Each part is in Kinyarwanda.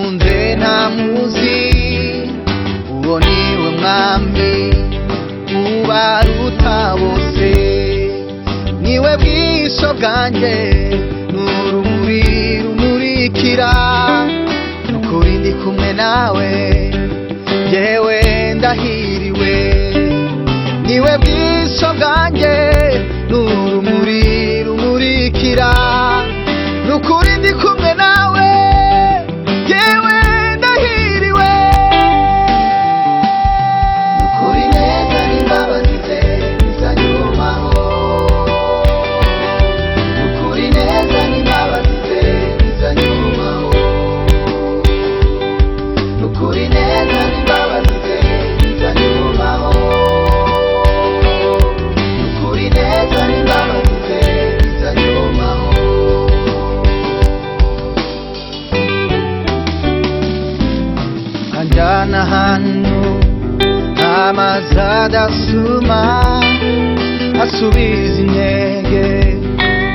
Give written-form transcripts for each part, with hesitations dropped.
nkunze ntamuzi, uwo niwe mwami ubaruta bose, niwe bwisho bwanjye n'urumuri rumurikira, nukuri ndi kumwe nawe yewe ndahiriwe, niwe bwisho bwanjye n'urumuri rumurikira, nukuri ndi kumwe nawe yewe ndahiriwe, nukuri neza n'imbabazi ze bizanyumaho, nukuri neza n'imbabazi ze bizanyumaho, nukuri neza n'imbabazi ze bizanyumaho, nukuri neza n'imbabazi ze bizanyumaho. Anjana ahantu amazi adasuma, asubiza intege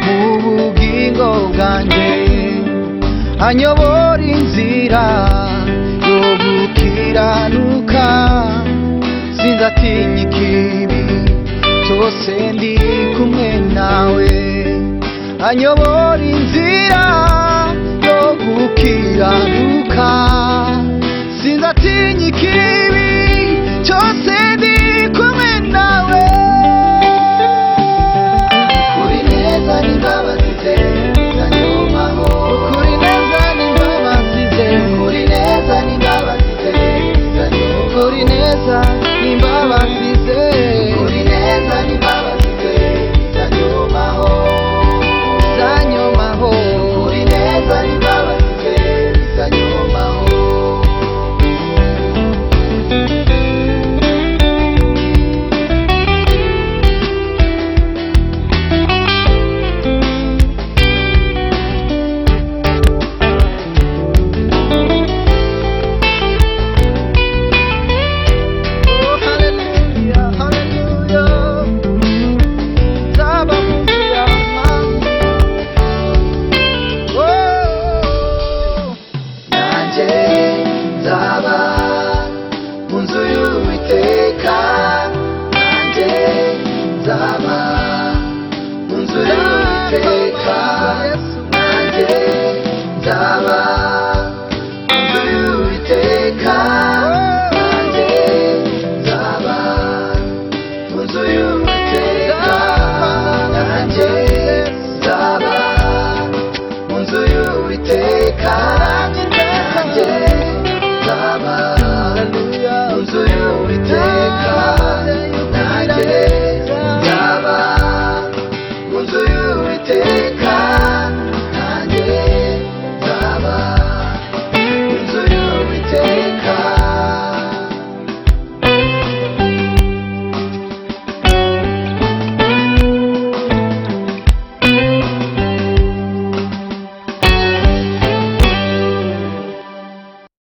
mu bugingo bwanjye, anyobora inzira yo gukiranuka, sinzatinya ikibi cyose ndi kumwe nawe, anyobora inzira yo gukiranuka,